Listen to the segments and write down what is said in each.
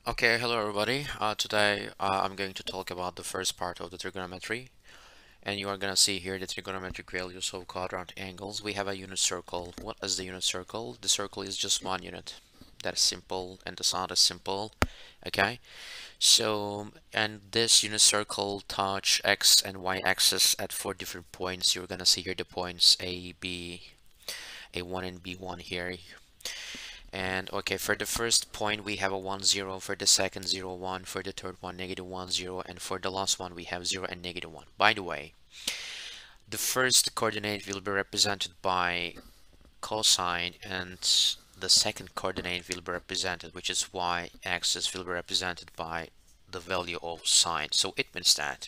Okay, hello everybody. Today I'm going to talk about the first part of the trigonometry, and you are going to see here the trigonometric values of quadrant angles. We have a unit circle. What is the unit circle? The circle is just one unit. That is simple, and the sound is simple. Okay, so and this unit circle touch x and y axis at 4 different points. You're going to see here the points A, B, A1 and B1 here. And okay, for the first point we have a 1 0, for the second 0 1, for the third one -1 0, and for the last one we have 0 and -1. By the way, the first coordinate will be represented by cosine, and the second coordinate will be represented, which is y-axis, will be represented by the value of sine. So it means that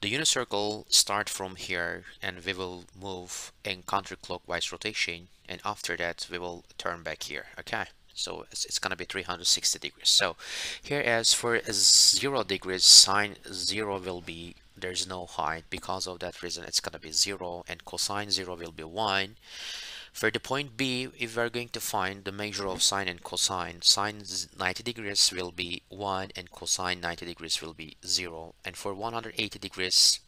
the unit circle start from here and we will move in counterclockwise rotation, and after that we will turn back here. Okay, so it's gonna be 360 degrees. So here, as for 0 degrees, sine 0 will be, there's no height, because of that reason it's gonna be 0, and cosine 0 will be 1. For the point B, if we're going to find the measure of sine and cosine, sine 90 degrees will be 1 and cosine 90 degrees will be 0. And for 180 degrees,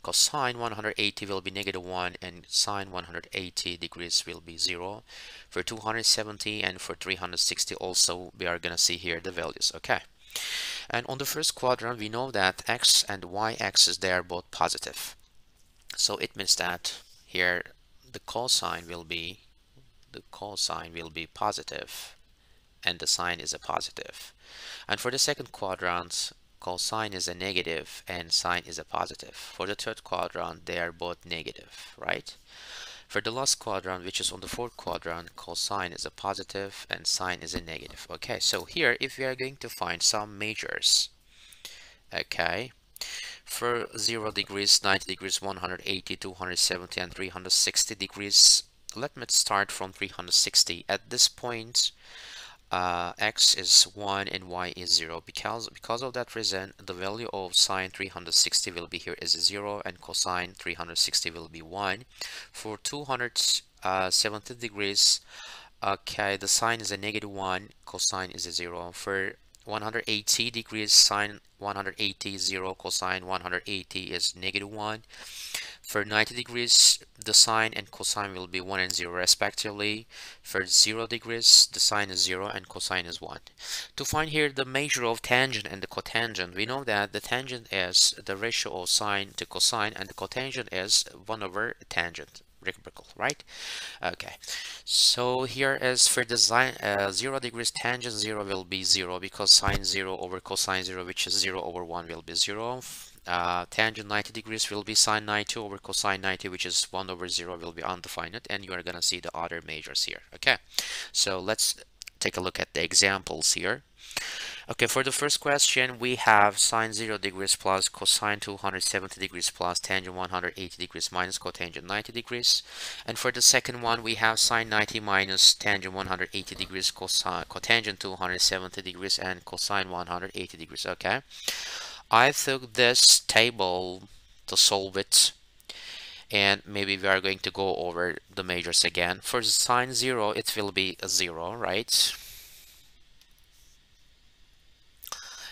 cosine 180 will be -1 and sine 180 degrees will be 0. For 270 and for 360 also, we are going to see here the values. Okay. And on the first quadrant, we know that x and y axis, they are both positive. So it means that here the cosine will be positive, and the sine is a positive. And for the second quadrant, cosine is a negative and sine is a positive. For the third quadrant, they are both negative, right? For the last quadrant, which is on the fourth quadrant, cosine is a positive and sine is a negative. Okay, so here, if we are going to find some measures, okay, for 0 degrees, 90 degrees, 180, 270, and 360 degrees, let me start from 360. At this point, x is 1 and y is 0. Because of that reason, the value of sine 360 will be here is 0, and cosine 360 will be 1. For 270 degrees, okay, the sine is a -1, cosine is a 0. For 180 degrees, sine 180 0, cosine 180 is -1. For 90 degrees, the sine and cosine will be 1 and 0 respectively. For 0 degrees, the sine is 0 and cosine is 1. To find here the measure of tangent and the cotangent, we know that the tangent is the ratio of sine to cosine, and the cotangent is 1 over tangent, reciprocal, right? Okay, so here is for the 0 degrees, tangent 0 will be 0, because sine 0 over cosine 0, which is 0 over 1, will be 0. Tangent 90 degrees will be sine 90 over cosine 90, which is 1 over 0, will be undefined, and you are going to see the other measures here. Okay, so let's take a look at the examples here. Okay, for the first question, we have sine 0 degrees plus cosine 270 degrees plus tangent 180 degrees minus cotangent 90 degrees. And for the second one, we have sine 90 minus tangent 180 degrees, cotangent 270 degrees, and cosine 180 degrees. Okay, I took this table to solve it, and maybe we are going to go over the measures again. For sine 0, it will be a 0, right?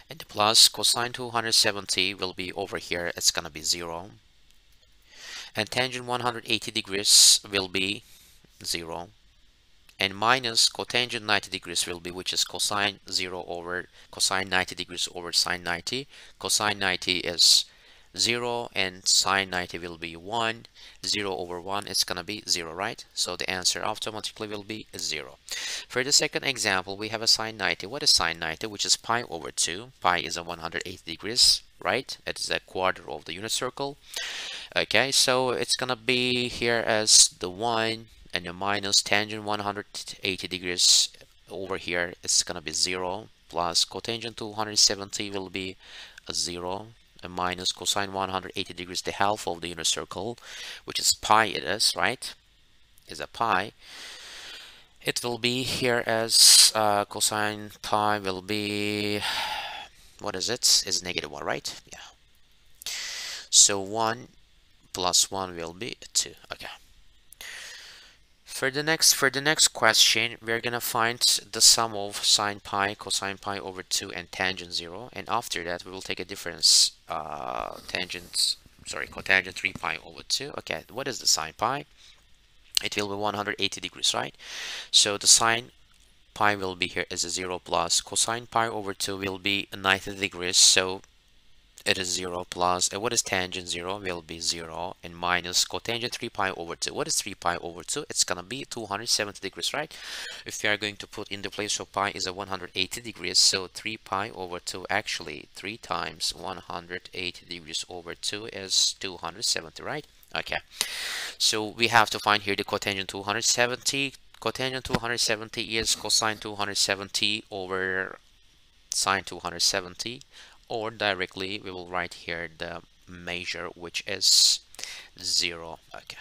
And the plus cosine 270 will be over here, it's gonna be 0. And tangent 180 degrees will be 0. And minus cotangent 90 degrees will be, which is cosine 0 over cosine 90 degrees over sine 90. Cosine 90 is 0 and sine 90 will be 1. 0 over 1 is going to be 0, right? So the answer automatically will be 0. For the second example, we have a sine 90. What is sine 90? Which is pi over 2. Pi is a 180 degrees, right? It is a quarter of the unit circle. Okay, so it's going to be here as the 1 and the minus tangent 180 degrees over here, it's gonna be 0, plus cotangent 270 will be a 0, and minus cosine 180 degrees, the half of the unit circle, which is pi, it is, right? Is a pi. It will be here as cosine pi will be, what is it? Is -1, right? Yeah. So 1 plus 1 will be 2. Okay. For the next question, we're gonna find the sum of sine pi, cosine pi over 2, and tangent 0. And after that, we will take a difference, cotangent 3 pi over 2. Okay, what is the sine pi? It will be 180 degrees, right? So the sine pi will be here as a 0 plus cosine pi over 2 will be 90 degrees. So it is 0 plus, and what is tangent 0 will be 0, and minus cotangent 3 pi over 2. What is 3 pi over 2? It's gonna be 270 degrees, right? If we are going to put in the place of pi is a 180 degrees, so 3 pi over 2, actually 3 times 180 degrees over 2 is 270, right? Okay, so we have to find here the cotangent 270. Cotangent 270 is cosine 270 over sine 270, or directly we will write here the measure, which is 0. Okay,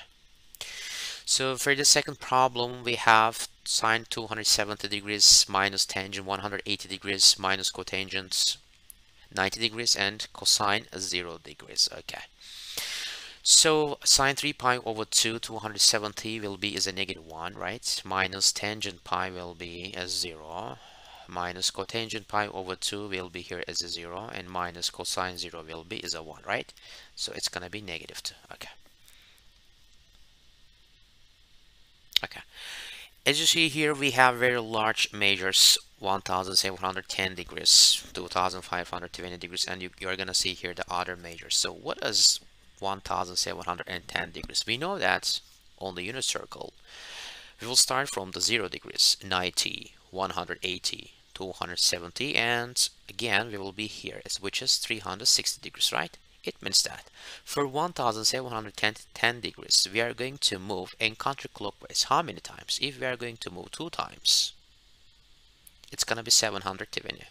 so for the second problem, we have sine 270 degrees minus tangent 180 degrees minus cotangent 90 degrees and cosine 0 degrees. Okay, so sine 3 pi over 2, 270 will be is a -1, right? Minus tangent pi will be a 0. Minus cotangent pi over 2 will be here as a 0, and minus cosine 0 will be is a 1, right? So it's gonna be -2. Okay. Okay. As you see here, we have very large measures, 1710 degrees, 2520 degrees, and you are gonna see here the other measures. So what is 1710 degrees? We know that on the unit circle, we will start from the 0 degrees, 90, 180, 270, and again we will be here, which is 360 degrees, right? It means that for 1710 degrees, we are going to move in counterclockwise. How many times? If we are going to move 2 times, it's gonna be 720.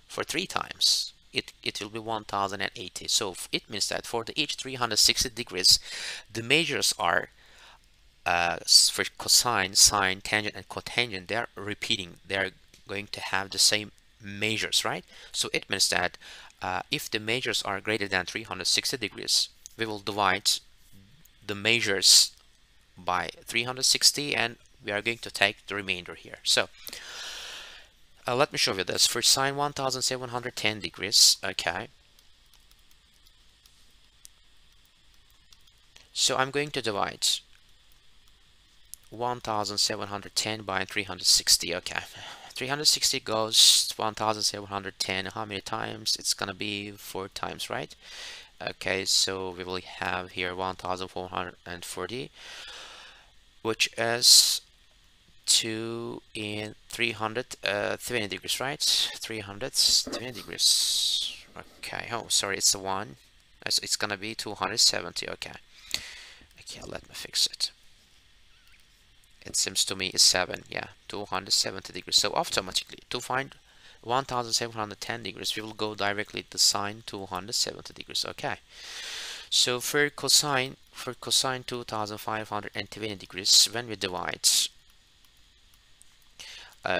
For 3 times, it will be 1080. So it means that for each 360 degrees, the measures are for cosine, sine, tangent, and cotangent, they are repeating. They are going to have the same measures, right? So it means that if the measures are greater than 360 degrees, we will divide the measures by 360, and we are going to take the remainder here. So let me show you this. For sine 1710 degrees, okay. So I'm going to divide 1710 by 360. Okay, 360 goes 1710. How many times? It's gonna be 4 times, right? Okay, so we will have here 1440, which is 2 in 320 degrees, right? 320 degrees. Okay, oh sorry, it's a 1. It's gonna be 270. Okay, let me fix it. It seems to me is 7. Yeah, 270 degrees. So automatically, to find 1710 degrees, we will go directly to sine 270 degrees. Okay, so for cosine 2520 degrees, when we divide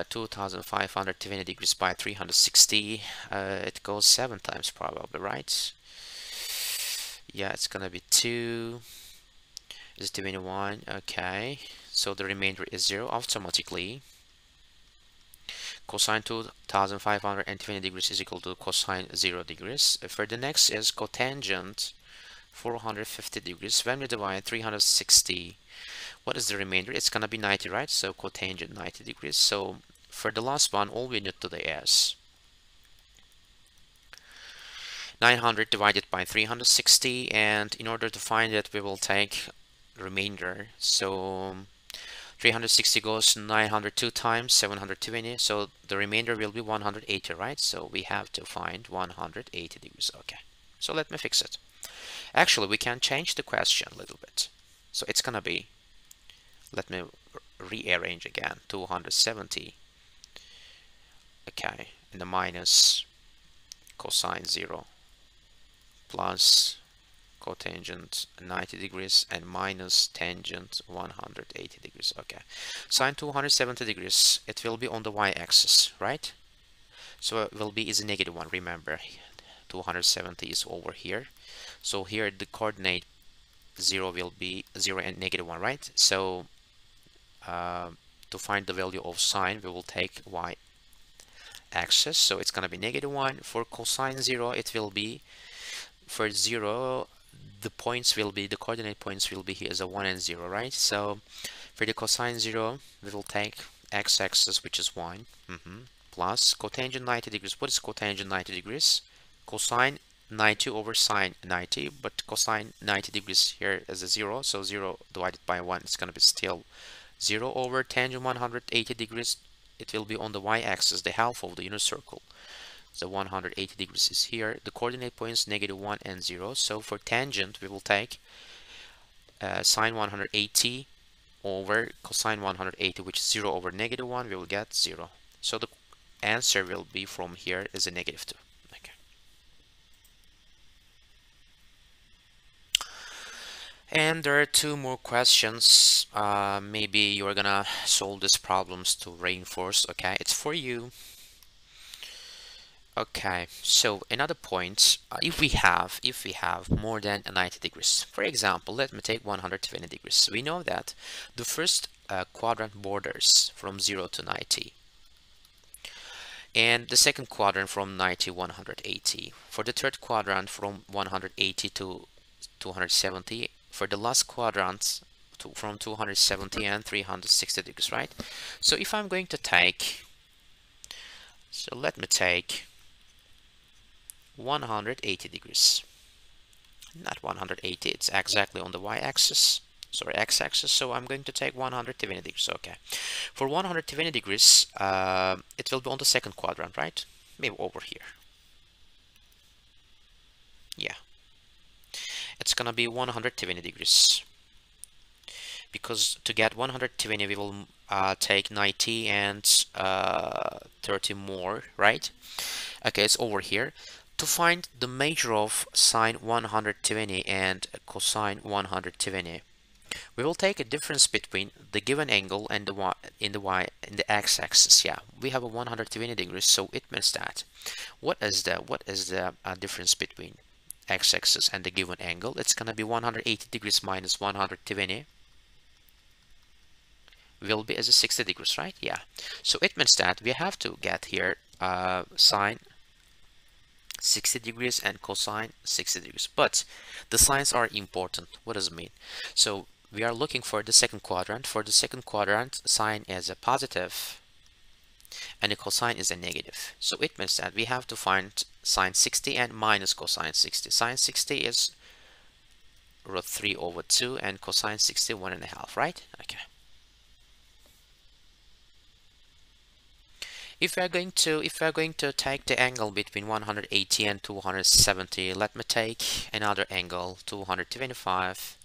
2520 degrees by 360, it goes 7 times probably, right? Yeah, it's gonna be 2 is 21. Okay, so the remainder is 0 automatically. Cosine 2520 degrees is equal to cosine 0 degrees. For the next is cotangent 450 degrees. When we divide 360, what is the remainder? It's gonna be 90, right? So cotangent 90 degrees. So for the last one, all we need to do is 900 divided by 360, and in order to find it, we will take remainder. So 360 goes 902 times 720, so the remainder will be 180, right? So we have to find 180 degrees. Okay, so let me fix it. Actually, we can change the question a little bit. So it's gonna be, let me rearrange again, 270, okay, and the minus cosine 0 plus cotangent 90 degrees and minus tangent 180 degrees. Okay, sine 270 degrees, it will be on the y-axis, right? So it will be is a -1. Remember, 270 is over here, so here the coordinate 0 will be 0 and -1, right? So to find the value of sine, we will take y-axis, so it's going to be -1. For cosine 0, it will be, for 0, the coordinate points will be here as a 1 and 0, right? So for the cosine 0, we will take x-axis, which is 1, plus cotangent 90 degrees. What is cotangent 90 degrees? Cosine 90 over sine 90, but cosine 90 degrees here is a 0, so 0 divided by 1 is going to be still 0 over tangent 180 degrees. It will be on the y-axis, the half of the unit circle. So 180 degrees is here. The coordinate points -1 and 0. So for tangent, we will take sine 180 over cosine 180, which is 0 over -1. We will get 0. So the answer will be from here is a -2. Okay. And there are two more questions. Maybe you're gonna solve these problems to reinforce. Okay, it's for you. Okay, so another point, if we have more than 90 degrees, for example, let me take 120 degrees. We know that the first quadrant borders from 0 to 90, and the second quadrant from 90 to 180. For the third quadrant from 180 to 270. For the last quadrant from 270 and 360 degrees, right? So if I'm going to take, so let me take 180 degrees, not 180, it's exactly on the y-axis, sorry, x-axis, so I'm going to take 120 degrees. Okay, for 120 degrees, it will be on the second quadrant, right? Maybe over here. Yeah, it's gonna be 120 degrees, because to get 120 we will take 90 and 30 more, right? Okay, it's over here. To find the measure of sine 120 and cosine 120, we will take a difference between the given angle and the y in the x-axis. Yeah, we have a 120 degrees, so it means that what is the difference between x-axis and the given angle? It's gonna be 180 degrees minus 120 will be as a 60 degrees, right? Yeah, so it means that we have to get here sine 60 degrees and cosine 60 degrees, but the signs are important. What does it mean? So we are looking for the second quadrant. For the second quadrant, sine is a positive and the cosine is a negative. So it means that we have to find sine 60 and minus cosine 60. Sine 60 is root 3 over 2 and cosine 60 1.5, right? Okay. If we are going to take the angle between 180 and 270, let me take another angle, 225.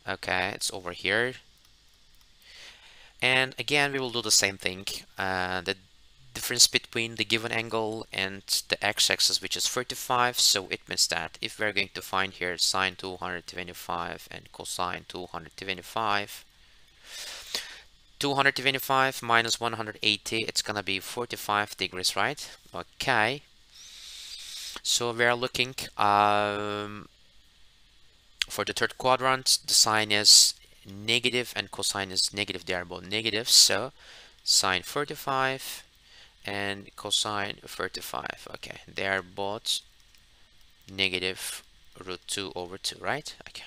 Okay, it's over here. And again, we will do the same thing. The difference between the given angle and the x-axis, which is 35. So it means that if we're going to find here sine 225 and cosine 225, 225 minus 180, it's gonna be 45 degrees, right? Okay, so we are looking for the third quadrant. The sine is negative and cosine is negative. They are both negative, so sine 35 and cosine 35. Okay, they are both negative root 2 over 2, right? Okay.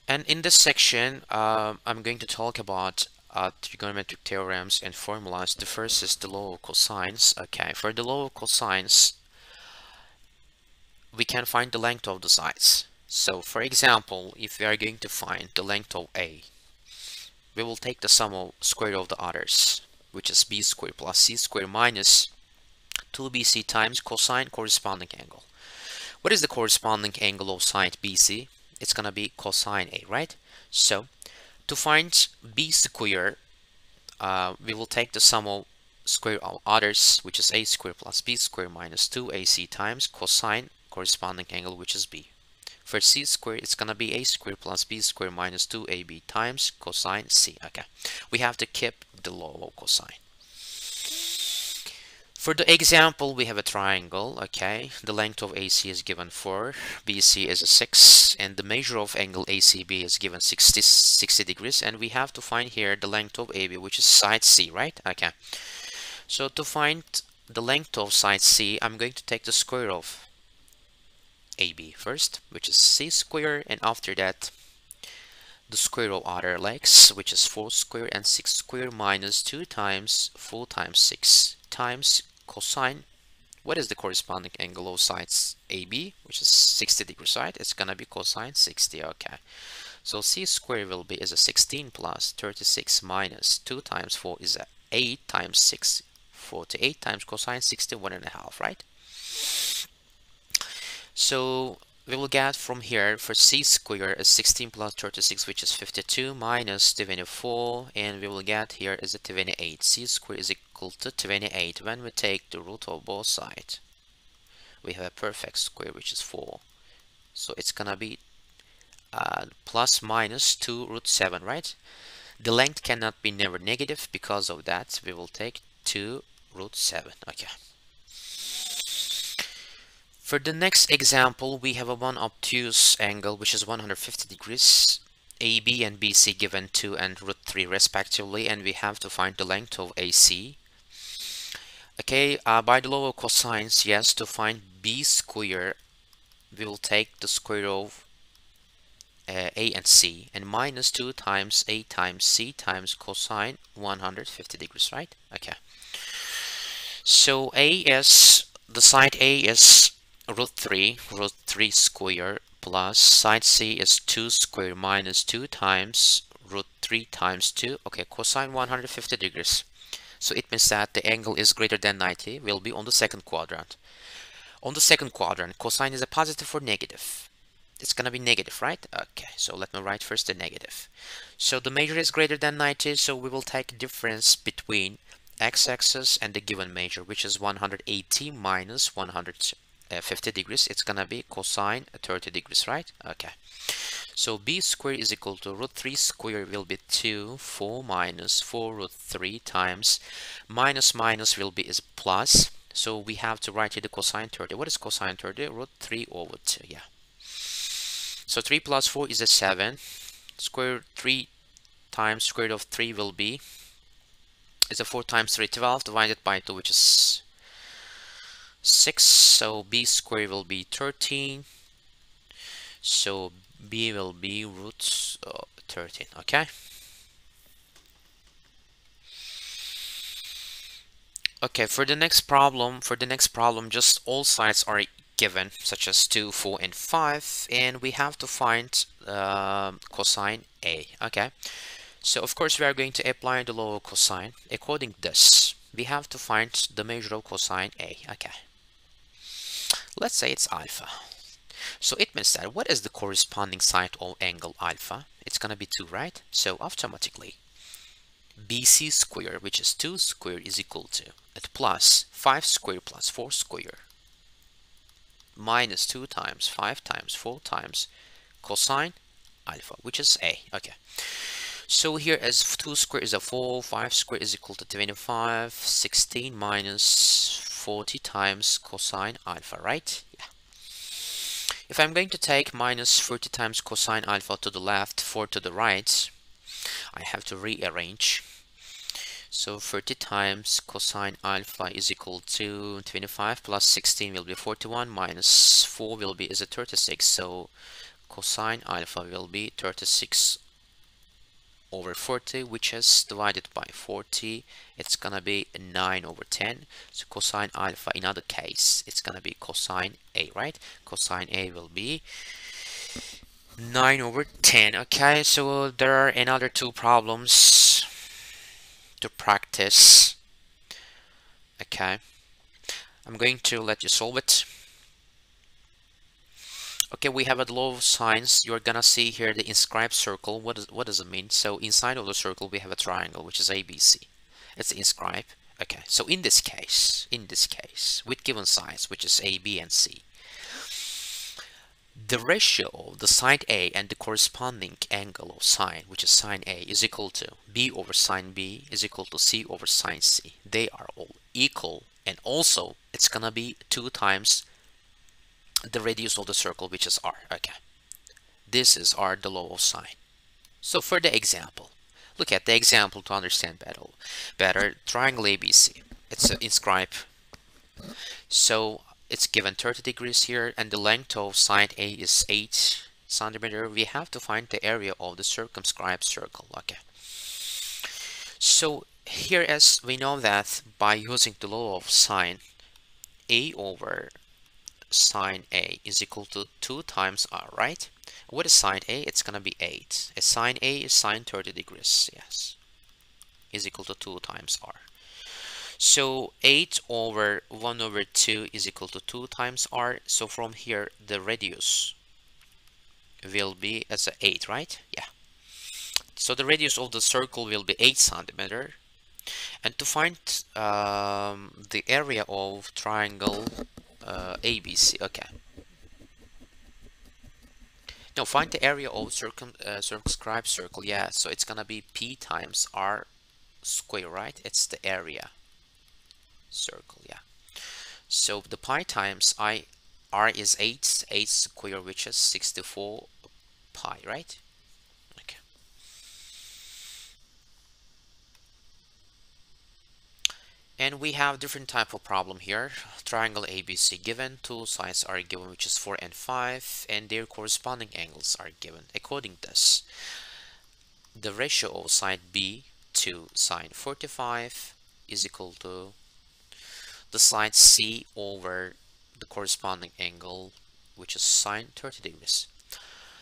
And in this section, I'm going to talk about trigonometric theorems and formulas. The first is the law of cosines. Okay, for the law of cosines, we can find the length of the sides. So, for example, if we are going to find the length of A, we will take the sum of square of the others, which is b squared plus c squared minus 2bc times cosine corresponding angle. What is the corresponding angle of side BC? It's gonna be cosine A, right? So to find b squared, we will take the sum of square of others, which is a squared plus b squared minus 2ac times cosine corresponding angle, which is b. For c squared, it's gonna be a squared plus b squared minus 2ab times cosine c. Okay, we have to keep the law of cosine. For the example, we have a triangle, okay? The length of AC is given 4, BC is a 6, and the measure of angle ACB is given 60 degrees, and we have to find here the length of AB, which is side C, right? Okay. So to find the length of side C, I'm going to take the square of AB first, which is C square, and after that, the square of other legs, which is 4 square and 6 square minus 2 times 4 times 6 times cosine. What is the corresponding angle of sides AB, which is 60 degrees, right? It's gonna be cosine 60, okay. So C square will be is a 16 plus 36 minus 2 times 4 is a 8 times 6, 48 times cosine 60, 1.5, right? So we will get from here for C square is 16 plus 36, which is 52 minus 24, and we will get here is a 28. C square is equal to 28. When we take the root of both sides, we have a perfect square, which is 4. So it's gonna be plus minus 2 root 7, right? The length cannot be never negative. Because of that, we will take 2 root 7. Okay. For the next example, we have a one obtuse angle, which is 150 degrees. AB and BC given 2 and root 3 respectively, and we have to find the length of AC. Okay, by the law of cosines, yes, to find B square, we will take the square of A and C, and minus 2 times A times C times cosine 150 degrees, right? Okay. So A is, the side A is root 3 square plus side C is 2 square minus 2 times root 3 times 2. Okay, cosine 150 degrees. So it means that the angle is greater than 90, will be on the second quadrant. On the second quadrant, cosine is a positive or negative? It's gonna be negative, right? Okay, so let me write first the negative. So the measure is greater than 90, so we will take difference between x-axis and the given measure, which is 180 minus 150 degrees. It's gonna be cosine 30 degrees, right? Okay. So b squared is equal to root 3 squared will be 2, 4 minus 4 root 3 times minus minus will be is plus. So we have to write here the cosine 30. What is cosine 30? Root 3 over 2, yeah. So 3 plus 4 is a 7. Square 3 times square root of 3 will be is a 4 times 3, 12 divided by 2, which is 6. So b squared will be 13. So b will be root 13. Okay. Okay, for the next problem, just all sides are given, such as 2, 4, and 5, and we have to find cosine A. Okay. So of course we are going to apply the law of cosine. According to this, we have to find the measure of cosine A. Okay. Let's say it's alpha. So it means that what is the corresponding side of angle alpha? It's gonna be 2, right? So automatically BC square, which is 2 square, is equal to at plus 5 square plus 4 square minus 2 times 5 times 4 times cosine alpha, which is A. Okay. So here as 2 square is a 4, 5 square is equal to 25, 16 minus 40 times cosine alpha, right? Yeah. If I'm going to take minus 40 times cosine alpha to the left, 4 to the right, I have to rearrange. So 30 times cosine alpha is equal to 25 plus 16 will be 41 minus 4 will be is a 36. So cosine alpha will be 36 over 40, which is divided by 40. It's gonna be 9 over 10. So cosine alpha, in other case, it's gonna be cosine A, right? Cosine A will be 9 over 10. Okay, so there are another 2 problems to practice. Okay, I'm going to let you solve it. Okay, we have a law of sines. You're gonna see here the inscribed circle. What does it mean? So inside of the circle we have a triangle, which is ABC. It's inscribed. Okay, so in this case, with given sides, which is A, B, and C, the ratio of the side A and the corresponding angle of sine, which is sine A, is equal to B over sine B is equal to C over sine C. They are all equal and also it's gonna be 2 times the radius of the circle, which is r. Okay, this is the law of sine. So for the example, look at the example to understand better. Triangle ABC, it's inscribed. So it's given 30 degrees here, and the length of side A is 8 centimeter. We have to find the area of the circumscribed circle. Okay, so here, as we know that by using the law of sine, A over sine A is equal to 2 times r, right? What is sine A? It's gonna be 8. A sine A is sine 30 degrees, yes, is equal to 2 times r. So 8 over 1 over 2 is equal to 2 times r. So from here, the radius will be as a 8, right? Yeah. So the radius of the circle will be 8 centimeter. And to find the area of triangle ABC, okay. Now find the area of circumscribed circle. Yeah, so it's gonna be P times R square, right? It's the area circle, yeah. So the pi times R is 8 square, which is 64 pi, right? Okay. And we have different type of problem here. Triangle ABC given, two sides are given, which is 4 and 5, and their corresponding angles are given. According to this, the ratio of side B to sine 45 is equal to the side C over the corresponding angle, which is sine 30 degrees.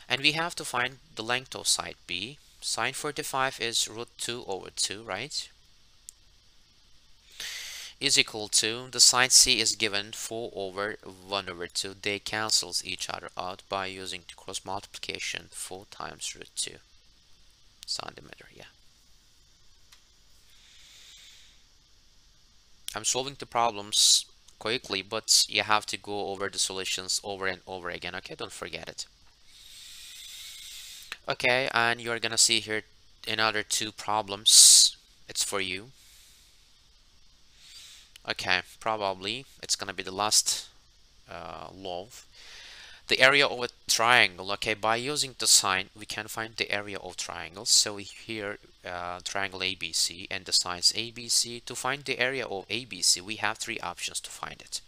And we have to find the length of side B. Sine 45 is root 2 over 2, right? Is equal to, the side C is given 4 over 1 over 2. They cancels each other out by using the cross multiplication. 4 times root 2 centimeter, yeah. I'm solving the problems quickly, but you have to go over the solutions over and over again, okay? Don't forget it. Okay, and you're gonna see here another 2 problems. It's for you. Okay, probably it's gonna be the last law. The area of a triangle. Okay, by using the sine, we can find the area of triangles. So here, triangle ABC and the sides ABC. To find the area of ABC, we have 3 options to find it.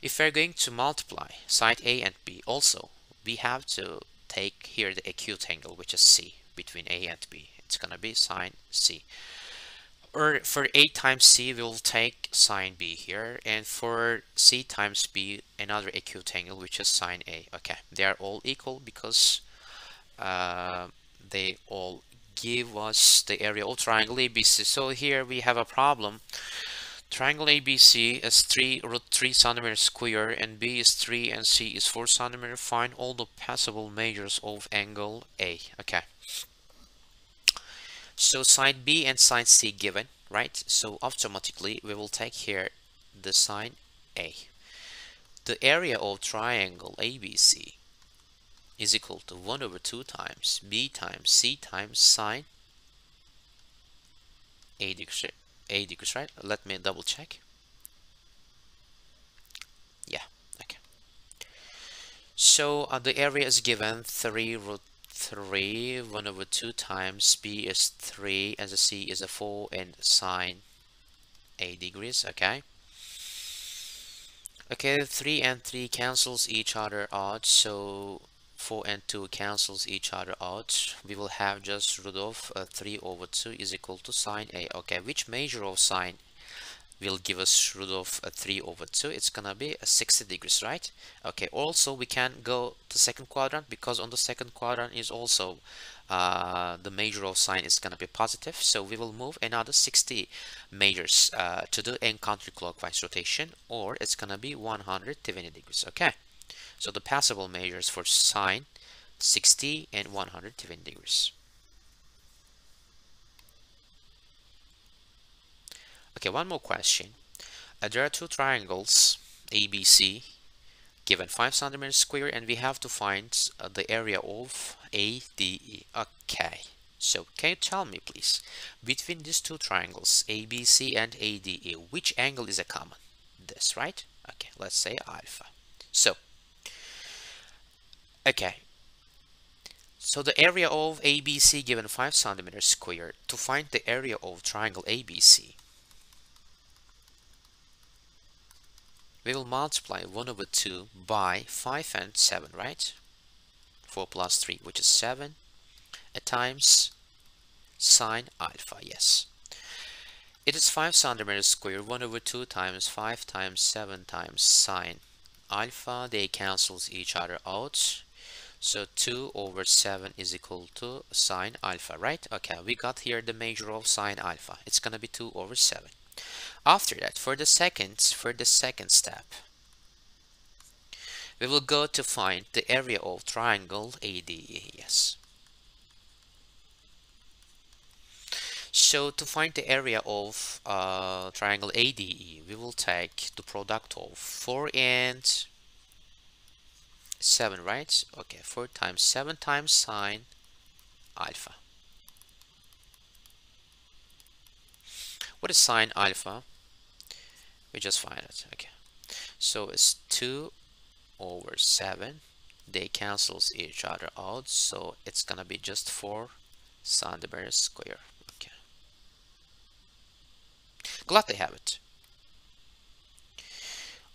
If we're going to multiply side A and B, also we have to take here the acute angle, which is C, between A and B. It's gonna be sine C. Or for A times C, we'll take sine B here, and for C times B, another acute angle, which is sine A. Okay, they are all equal because they all give us the area of triangle ABC. So here we have a problem. Triangle ABC is 3 root 3 centimeter square, and B is 3 and C is 4 centimeter. Find all the possible measures of angle A. Okay. So side B and side C given, right? So automatically we will take here the side A. The area of triangle ABC is equal to 1 over 2 times B times C times sine A degrees, right? Let me double check. Yeah, okay. So the area is given 3 root 3, 1 over 2 times B is 3, and the C is a 4, and sine A degrees, okay? Okay, 3 and 3 cancels each other out, so 4 and 2 cancels each other out. We will have just root of 3 over 2 is equal to sine A. Okay, which measure of sine will give us root of 3 over 2? It's gonna be 60 degrees, right? Okay, also we can go to second quadrant, because on the second quadrant is also the measure of sine is gonna be positive, so we will move another 60 measures to do a counterclockwise rotation, or it's gonna be 120 degrees. Okay, so the possible measures for sine, 60 and 120 degrees. Okay, one more question. There are 2 triangles ABC given 5 centimeters square, and we have to find the area of ADE. Okay, So can you tell me, please, between these two triangles, ABC and ADE, which angle is a common? This, right? Okay, let's say alpha. So, okay, so the area of ABC given 5 centimeters squared. To find the area of triangle ABC, we will multiply 1 over 2 by 5 and 7, right? 4 plus 3, which is 7, times sine alpha, yes. It is 5 centimeters squared, 1 over 2 times 5 times 7 times sine alpha. They cancels each other out. So 2 over 7 is equal to sine alpha, right? Okay, we got here the measure of sine alpha. It's gonna be 2 over 7. After that, for the second step, we will go to find the area of triangle ADE. Yes. So to find the area of triangle ADE, we will take the product of 4 and 7, right? Okay, 4 times 7 times sine alpha. What is sine alpha? We just find it. Okay, so it's 2 over 7. They cancels each other out, so it's gonna be just 4 centimeters square. Okay, glad to have it.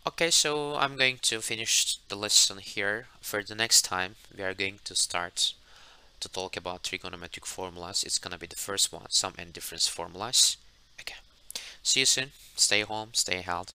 Okay, so I'm going to finish the lesson here. For the next time, we are going to start to talk about trigonometric formulas. It's gonna be the first one, sum and difference formulas. Okay, see you soon. Stay home, stay healthy.